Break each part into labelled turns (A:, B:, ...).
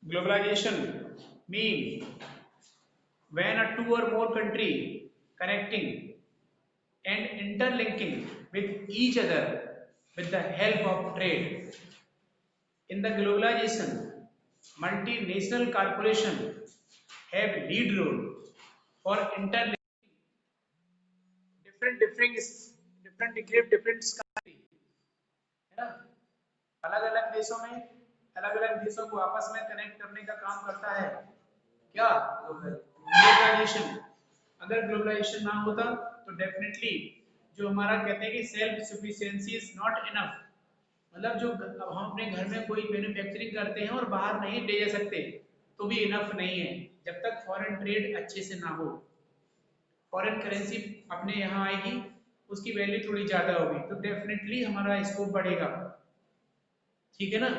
A: Globalization mean when a two or more country connecting and interlinking with each other with the help of trade. In the globalization, multinational corporations have lead role for interlinking different different different different country, है ना? अलग-अलग देशों में अलग-अलग देशों को आपस में कनेक्ट करने का काम करता है क्या ग्लोबलाइजेशन। अगर ग्लोबलाइजेशन ना होता तो डेफिनेटली जो हमारा कहते हैं कि self sufficiency is not enough, मतलब जो अब हम अपने घर में कोई मैन्युफैक्चरिंग करते हैं और बाहर नहीं ले जा सकते तो भी इनफ नहीं है जब तक फॉरेन ट्रेड अच्छे से ना हो। फॉरेन करेंसी अपने यहाँ आएगी, उसकी वैल्यू थोड़ी ज्यादा होगी तो डेफिनेटली हमारा स्कोप बढ़ेगा, ठीक है ना?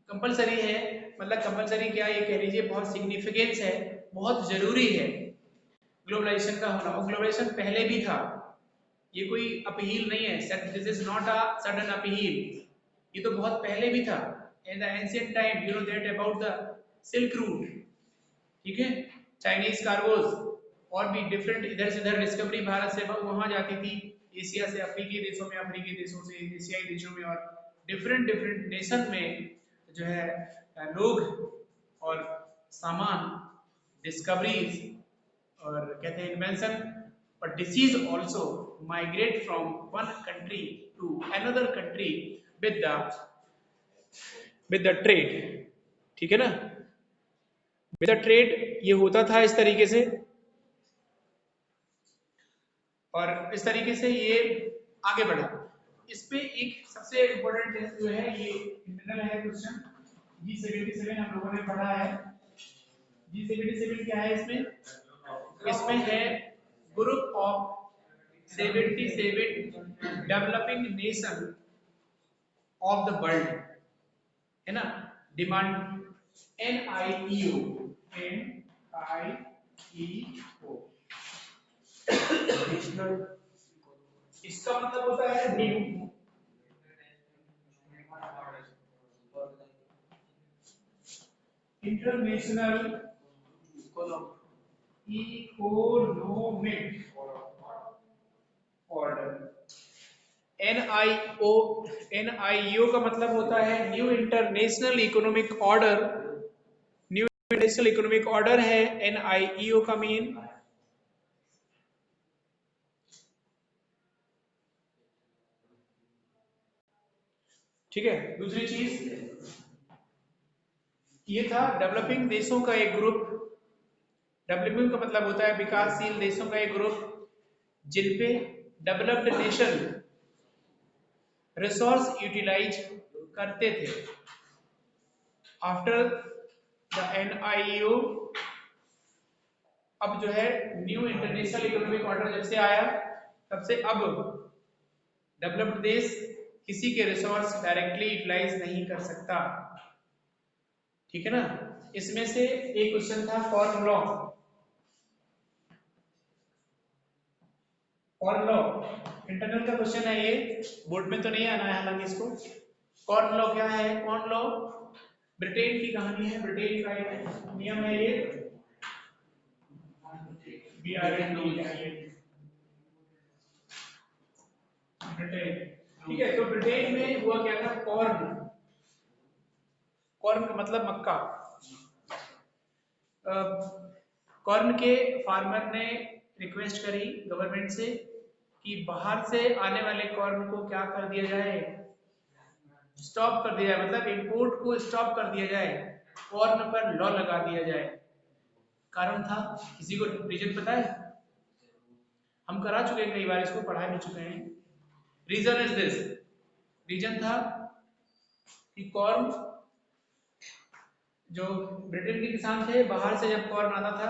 A: कंपलसरी है, मतलब कंपलसरी क्या ये कह लीजिए बहुत सिग्निफिकेंस है, बहुत जरूरी है ग्लोबलाइजेशन का होना। और ग्लोबलाइजेशन पहले भी था, ये कोई अपहील नहीं है, this is not a sudden upheaval, ये तो बहुत पहले भी था। In the ancient time you know that about the silk route, ठीक है, चाइनीज कार्गोज और भी डिफरेंट इधर से इधर डिस्कवरी भारत से वहां जाती थी, एशिया से अफ्रीकी देशों में, अफ्रीकी देशों से एशियाई देशों में, और डिफरेंट डिफरेंट नेशन में जो है लोग और सामान, डिस्कवरीज और कहते हैं इन्वेंशन, और disease also migrate from one country to another country with the trade, ठीक है ना? विद द ट्रेड ये होता था इस तरीके से, और इस तरीके से ये आगे बढ़ा। इस पे एक सबसे इम्पोर्टेंट टेस्ट जो है ये इंटरनल है क्वेश्चन G77 हम लोगों ने पढ़ा है। G77 क्या है इसमें? इसमें है group of 77 developing nation of the world, है ना? डिमांड NIEO, NIEO, इसका मतलब होता है new international economic order. NIO का मतलब होता है new international economic order, new international economic order है NIEO का मीन। ठीक है, दूसरी चीज ये था डेवलपिंग देशों का एक ग्रुप, डेवलपिंग का मतलब होता है विकासशील देशों का एक ग्रुप जिनपे डेवलप्ड नेशन रिसोर्स यूटिलाइज करते थे। आफ्टर द NIEO अब जो है न्यू इंटरनेशनल इकोनॉमिक ऑर्डर जब से आया तब से अब डेवलप्ड देश किसी के रिसोर्स डायरेक्टली यूटिलाइज नहीं कर सकता, ठीक है ना? इसमें से एक क्वेश्चन था corn law, corn law internal का क्वेश्चन है, ये बोर्ड में तो नहीं आना है हालांकि इसको। कॉर्न लॉ क्या है? कॉर्न लॉ ब्रिटेन की कहानी है, ब्रिटेन का एक नियम है ये, ब्रिटेन, ठीक है। तो ब्रिटेन में हुआ क्या था, कॉर्न, कॉर्न का मतलब मक्का। कॉर्न के फार्मर ने रिक्वेस्ट करी गवर्नमेंट से कि बाहर से आने वाले कॉर्न को क्या कर दिया जाए, स्टॉप कर दिया जाए, मतलब इंपोर्ट को स्टॉप कर दिया जाए, कॉर्न पर लॉ लगा दिया जाए। कारण था, किसी को रीजन पता है? हम करा चुके हैं कई बार इसको, पढ़ा भी चुके हैं। रीजन इज दिस, रीजन था कि कॉर्न, जो ब्रिटेन के किसान थे बाहर से जब कॉर्न आता था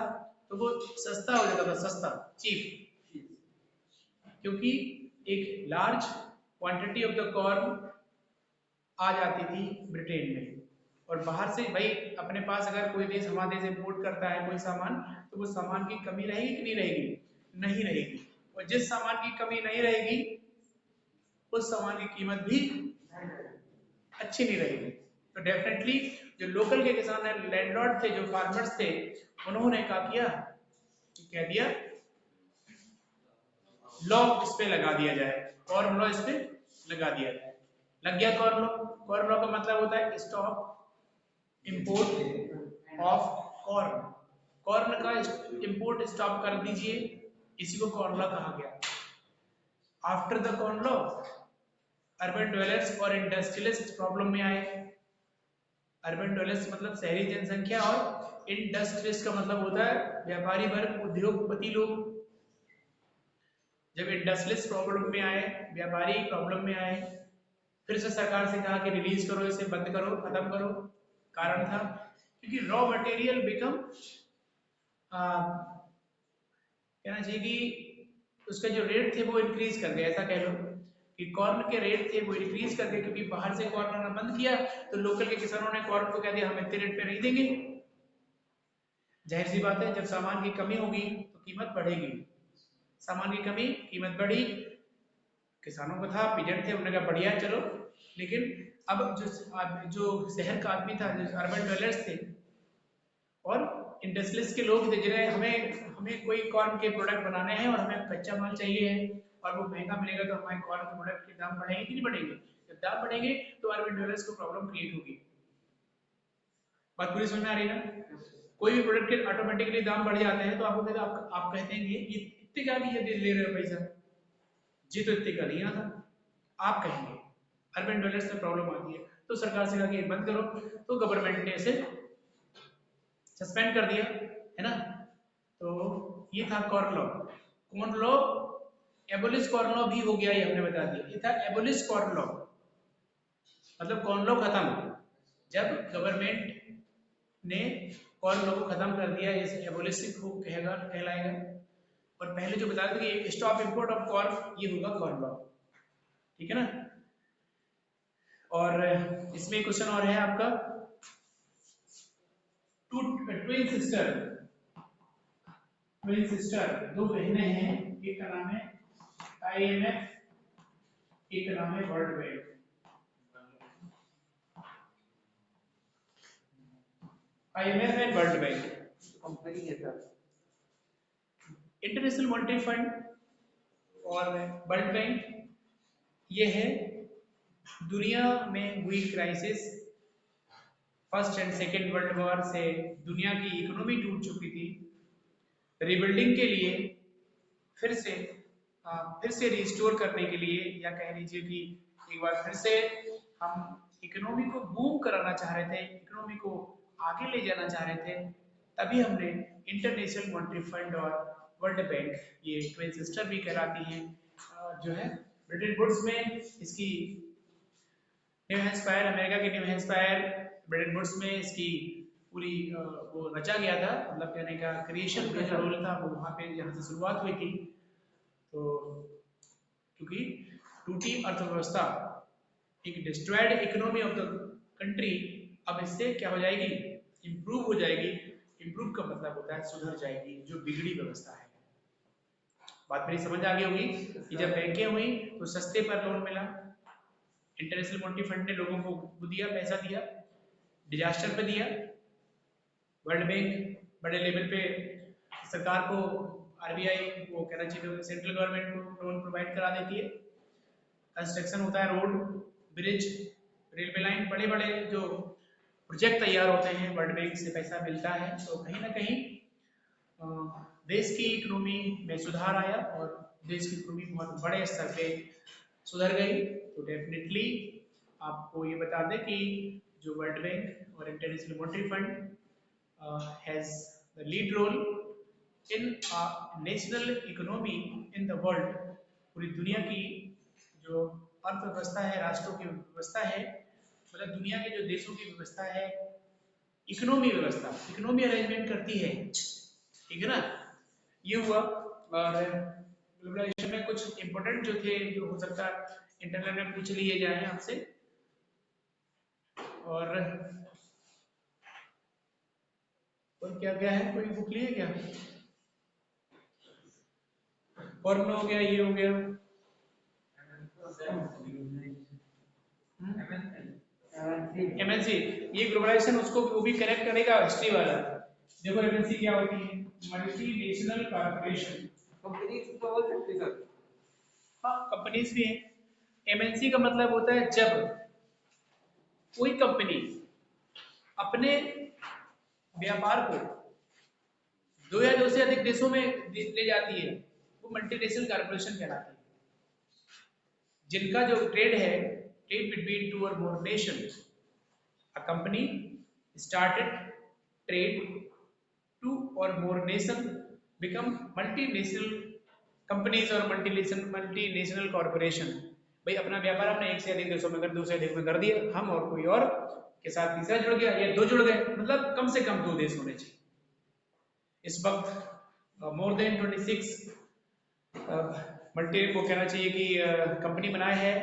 A: तो वो सस्ता हो जाता था, सस्ता, चीप, क्योंकि एक large quantity of the corn आ जाती थी ब्रिटेन में। और बाहर से भाई अपने पास अगर कोई देश हमारे देश इंपोर्ट करता है कोई सामान, तो वो सामान की कमी रहेगी कि नहीं रहेगी? नहीं रहेगी। और जिस सामान की कमी नहीं रहेगी उस सामान की कीमत भी अच्छी नहीं रहेगी। तो डेफिनेटली जो लोकल के किसान है, लैंडलॉर्ड थे, जो फार्मर्स थे, उन्होंने क्या कह दिया लॉ इस पे लगा दिया जाए, कॉर्न लॉ इस पे लगा दिया जाए। लग गया कॉर्न लॉ। कॉर्न लॉ का मतलब होता है stop import of corn. Corn का इंपोर्ट स्टॉप कर दीजिए, इसी को कॉर्न लॉ कहा गया। After the corn law urban dwellers और इंडस्ट्रियलिस्ट प्रॉब्लम में आए। अर्बन ड्वेलर्स मतलब शहरी जनसंख्या, और इंडस्ट्रियलिस्ट का मतलब होता है व्यापारी वर्ग, उद्योगपति लोग। जब इंडस्ट्रियलिस्ट प्रॉब्लम में आए, व्यापारी प्रॉब्लम में आए, फिर से सरकार से कहा कि रिलीज करो, इसे बंद करो, खत्म करो। कारण था क्योंकि रॉ मटेरियल बिकम कहना चाहिए कि उसका जो रेट थे वो इंक्रीज कर गया, ऐसा कह लो कि कॉर्न के रेट थे वो इंक्रीज कर गए, क्योंकि बाहर से कॉर्न आना बंद किया तो लोकल के किसानों ने कॉर्न को कह दिया हम इतने रेट पे नहीं देंगे। जाहिर सी बात है, जब सामान की कमी होगी तो कीमत बढ़ेगी। सामान की कमी, कीमत बढ़ी। किसानों को था, पीजेंट थे, उन्होंने कहा बढ़िया चलो। लेकिन अब जो शहर का आदमी था, जो अर्बन ड्वेलर्स थे और इंडस्ट्रियलिस्ट के लोग थे, जिन्हें हमें कोई कॉर्न के प्रोडक्ट बनाने हैं और हमें कच्चा माल चाहिए है और वो महंगा मिलेगा, तो हमारे कॉर्न के प्रोडक्ट के दाम बढ़ेंगे कि नहीं बढ़ेंगे? जब दाम बढ़ेंगे तो अर्बन ड्वेलर्स को प्रॉब्लम क्रिएट होगी। बात पूरी समझ में आ रही है ना? कोई भी प्रोडक्ट के ऑटोमेटिकली दाम बढ़ जाते हैं तो आपको कहते आप कहते हैं ये इतने का भी ये ले रहे हो पैसा, जी तो इतने का नहीं आता, आप कहेंगे। अर्बन ड्वेलर्स में प्रॉब्लम आती है तो सरकार से कहा कि बंद करो, तो गवर्नमेंट ने इसे सस्पेंड कर दिया, है ना? तो ये था corn law. Corn law, abolish corn law भी हो गया, ये हमने बता दिया। ये था एबोलिश कॉर्न लॉ, मतलब कॉर्न लॉ खत्म। जब गवर्नमेंट ने कॉर्न लॉ को खत्म कर दिया, इसे एबोलिश को कहलाएगा। और पहले जो बताया था कि स्टॉप इंपोर्ट ऑफ कॉर्न, ये होगा कॉर्न लॉ, ठीक है ना? और इसमें क्वेश्चन और है आपका, ट्विन सिस्टर दो बहनें हैं, एक का नाम है IMF, एक का नाम है world bank. IMF and world bank company है सर। इंटरनेशनल मॉनेटरी फंड और वर्ल्ड बैंक, ये है दुनिया में हुई crisis, first and second world war से दुनिया की इकोनॉमी टूट चुकी थी। रिबिल्डिंग के लिए फिर से रिस्टोर करने के लिए, या कह लीजिए कि एक बार फिर से हम इकोनॉमी को बूम कराना चाह रहे थे, इकोनॉमी को आगे ले जाना चाह रहे थे, तभी हमने इंटरनेशनल मॉनेटरी फंड और वर्ल्ड बैंक, ये ट्विन सिस्टर भी कहलाती हैं, जो है ब्रिटेन वुड्स में इसकी न्यू हैम्पशायर, अमेरिका के न्यू हैम्पशायर ब्रिटेन वुड्स में इसकी पूरी वो रचा गया था, मतलब कहने का क्रिएशन का जो रोल था वो वहाँ पे, यहाँ से शुरुआत हुई थी। तो क्योंकि टूटी अर्थव्यवस्था, एक destroyed economy of the country, अब इससे क्या हो जाएगी? इंप्रूव हो जाएगी। इंप्रूव का मतलब होता है सुधर जाएगी जो बिगड़ी व्यवस्था है। बात मेरी समझ आ गई होगी कि जब बैंकें हुई तो सस्ते पर लोन मिला, इंटरनेशनल मॉनेटरी फंड ने लोगों को दिया, पैसा दिया, डिजास्टर पे दिया। वर्ल्ड बैंक बड़े लेवल पे सरकार को, RBI वो कहना चाहिए सेंट्रल गवर्नमेंट को लोन प्रोवाइड करा देती है। कंस्ट्रक्शन होता है, रोड, ब्रिज, रेलवे लाइन, बड़े बड़े जो प्रोजेक्ट तैयार होते हैं, वर्ल्ड बैंक से पैसा मिलता है। तो कहीं ना कहीं देश की इकोनॉमी में सुधार आया और देश की इकोनॉमी बहुत बड़े स्तर पे सुधर गई। तो डेफिनेटली आपको ये बता दें कि जो वर्ल्ड बैंक और International Monetary Fund has the lead role in national economy in the world, पूरी दुनिया की जो अर्थव्यवस्था है, राष्ट्रों की व्यवस्था है, मतलब दुनिया के जो देशों की व्यवस्था है, इकोनॉमी व्यवस्था, इकोनॉमी अरेंजमेंट करती है, ठीक है ना? ये हुआ। और ग्लोबलाइजेशन में कुछ इंपॉर्टेंट जो थे, जो हो सकता है इंटरनेट में पूछ लिए जाए आपसे। और क्या क्या है, कोई बुक लिए क्या? फॉर्मूला हो गया, ये हो गया, एमएनसी, ये ग्लोबलाइजेशन उसको वो भी कनेक्ट करेगा हिस्ट्री वाला। देखो एमएनसी क्या होती है, मल्टीनेशनल कॉर्पोरेशन। कंपनीज तो बोल सकते सर, हाँ कंपनीज भी है। एमएनसी का मतलब होता है जब कोई कंपनी अपने व्यापार को दो या दो से अधिक देशों में ले जाती है, वो मल्टीनेशनल कॉर्पोरेशन कहलाती है। जिनका जो ट्रेड है, trade between two or more nation, a company started trade two or more nation become multinational companies or multinational corporation. भाई अपना व्यापार हमने एक से अधिक देशों में कर, दूसरे देश में कर दिया, हम और कोई और के साथ तीसरा जुड़ गया या दो जुड़ गए, मतलब कम से कम दो देश होने चाहिए। इस वक्त मोर देन 26 मल्टी को कहना चाहिए कि कंपनी बनाए है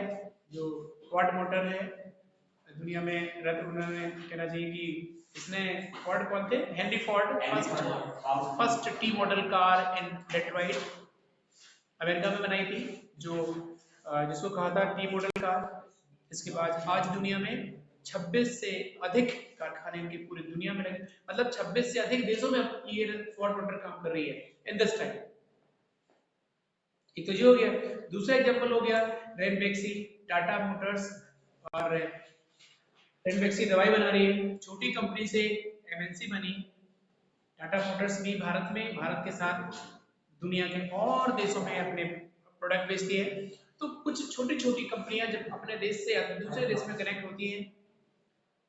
A: जो क्वाड मोटर है दुनिया में रत्न, उन्होंने कहना चाहिए कि इसने फोर्ड कौन थे, Henry Ford, first T model car in Detroit America में बनाई थी, जो जिसको कहा था टी मॉडल कार। इसके बाद आज दुनिया में 26 से अधिक कारखाने इनके पूरी दुनिया में लगे, मतलब 26 से अधिक देशों में ये फोर्ड मोटर काम कर रही है इन दिस टाइम। एक तो ये हो गया। दूसरा एग्जांपल हो गया रेनबेक्सी, टाटा मोटर्स, और रेनबेक्सी दवाई बना रही है, छोटी कंपनी से एमएनसी बनी। टाटा मोटर्स भी भारत में, भारत के साथ दुनिया के और देशों में अपने प्रोडक्ट बेचती है। तो कुछ छोटी छोटी कंपनियां जब अपने देश से दूसरे देश में कनेक्ट होती हैं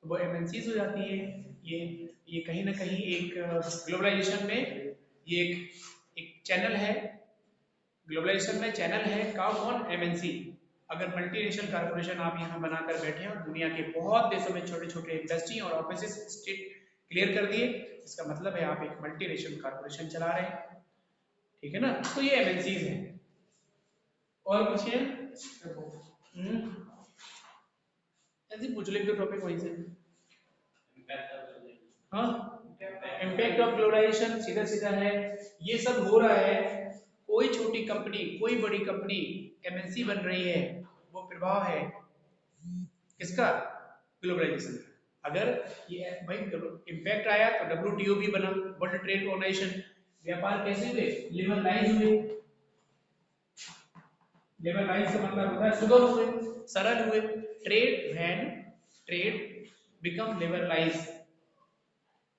A: तो वो एमएनसीज हो जाती है। ये कहीं ना कहीं एक ग्लोबलाइजेशन में ये एक चैनल है, ग्लोबलाइजेशन में चैनल है का कौन, एमएनसी। अगर मल्टीनेशनल कॉर्पोरेशन आप यहाँ बनाकर बैठे हैं और दुनिया के बहुत देशों में छोटे छोटे इंडस्ट्री और ऑफिस स्टेट क्लियर कर दिए, इसका मतलब है आप एक मल्टीनेशनल कॉर्पोरेशन चला रहे हैं, ठीक है ना। तो ये एमएनसीज हैं। और कुछ है ऐसे पूछ ले तो टॉपिक वहीं से। हाँ, इम्पैक्ट ऑफ ग्लोबलाइजेशन सीधा सीधा है, ये सब हो रहा है। कोई छोटी कंपनी, कोई बड़ी कंपनी एमएनसी बन रही है, वो प्रभाव है किसका, ग्लोबलाइजेशन का। अगर ये भाई इम्पैक्ट आया तो डब्ल्यूटीओ भी बना, वर्ल्ड ट्रेड ऑर्गेनाइजेशन। व्यापार कैसे हुए, लिबरलाइज हुए। लिबरलाइज का मतलब होता है सुगम हुए, सरल हुए। Trade when trade become liberalise,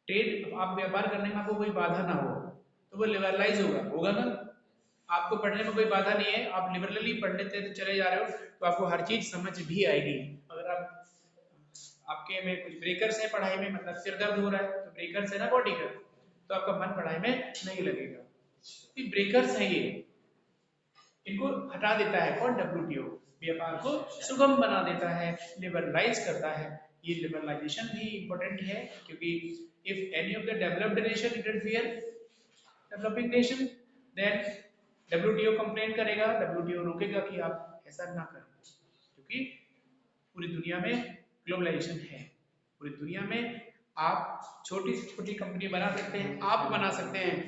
A: trade आप व्यापार करने में आपको कोई बाधा ना हो तो वो लिबरलाइज होगा ना। आपको पढ़ने में कोई बाधा नहीं है, आप लिबरली पढ़ लेते चले जा रहे हो तो आपको हर चीज समझ भी आएगी। अगर आपके में कुछ ब्रेकर्स है पढ़ाई में, मतलब सिर दर्द हो रहा है तो ब्रेकर्स है ना बॉडी का, तो आपका मन पढ़ाई में नहीं लगेगा। तो ब्रेकर्स है ये, इनको हटा देता है कौन, डब्ल्यूटीओ। व्यापार को सुगम बना देता है, लिबरलाइज करता है। ये लिबरलाइजेशन भी इंपॉर्टेंट है क्योंकि if any of the developed nation interfere developing nation, then WTO complain करेगा, डब्ल्यूटीओ रोकेगा कि आप ऐसा ना करें, क्योंकि पूरी दुनिया में ग्लोबलाइजेशन है। पूरी दुनिया में आप छोटी से छोटी कंपनी बना सकते हैं, आप बना सकते हैं,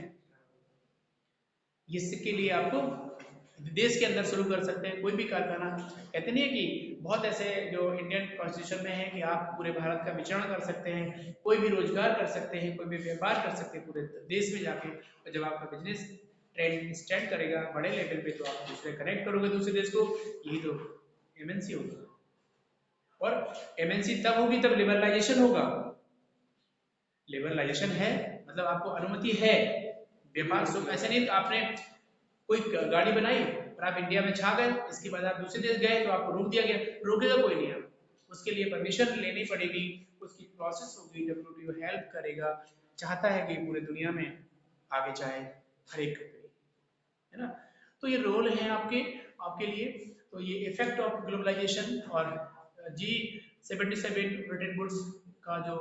A: इसके लिए आपको देश के अंदर शुरू कर सकते हैं कोई भी कारखाना। कहते नहीं है कि बहुत ऐसे जो इंडियन कॉन्स्टिट्यूशन में है कि आप पूरे भारत का विचरण कर सकते हैं, कोई भी रोजगार कर सकते हैं, कोई भी व्यापार कर सकते हैं पूरे देश में जाके। और जब आपका बिजनेस ट्रेंड स्टैंड करेगा बड़े लेवल पे तो आप दूसरे कनेक्ट करोगे दूसरे देश को, यही तो एमएनसी होगा। और एमएनसी तब होगी तब लिबरलाइजेशन होगा। लिबरलाइजेशन है मतलब आपको अनुमति है व्यापार शुरू। ऐसे नहीं आपने कोई गाड़ी बनाई और आप इंडिया में छा गए, इसके बाद आप दूसरे देश गए तो आपको रोक दिया गया, रोकेगा कोई नहीं, आप उसके लिए परमिशन लेनी पड़ेगी, उसकी प्रोसेस होगी, डब्ल्यूटीओ हेल्प करेगा, चाहता है कि पूरे दुनिया में आगे जाए हर एक कंपनी, है ना। तो ये रोल है आपके लिए। तो ये इफेक्ट ऑफ ग्लोबलाइजेशन और G77 ब्रिटेन वुड्स का जो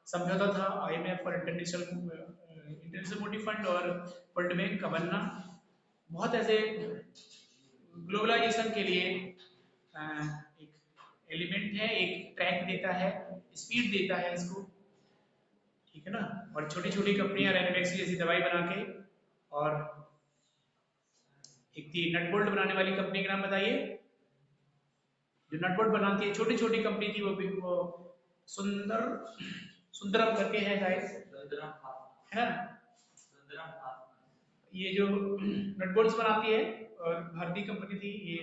A: समझौता था IMF और इंटरनेशनल मॉनेटरी फंड और वर्ल्ड बैंक का बनना, बहुत ऐसे ग्लोबलाइजेशन के लिए एक एलिमेंट है, एक ट्रैक देता है, स्पीड देता है इसको, ठीक है ना। और छोटी छोटी कंपनियां रेनबेक्सी जैसी दवाई बना के, और एक थी नट बोल्ट बनाने वाली कंपनी का नाम बताइए, जो नटबोल्ट बनाती है, छोटी छोटी कंपनी थी वो सुंदरम करके है गाइस, है ना। ये जो नटबोल्ट्स बनाती है और भारतीय कंपनी थी, ये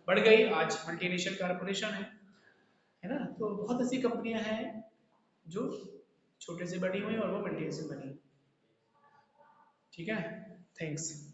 A: बढ़ गई, आज मल्टीनेशनल कॉर्पोरेशन है ना। तो बहुत ऐसी कंपनियां हैं जो छोटे से बड़ी हुई और वो मल्टीनेशनल बनी। ठीक है, थैंक्स।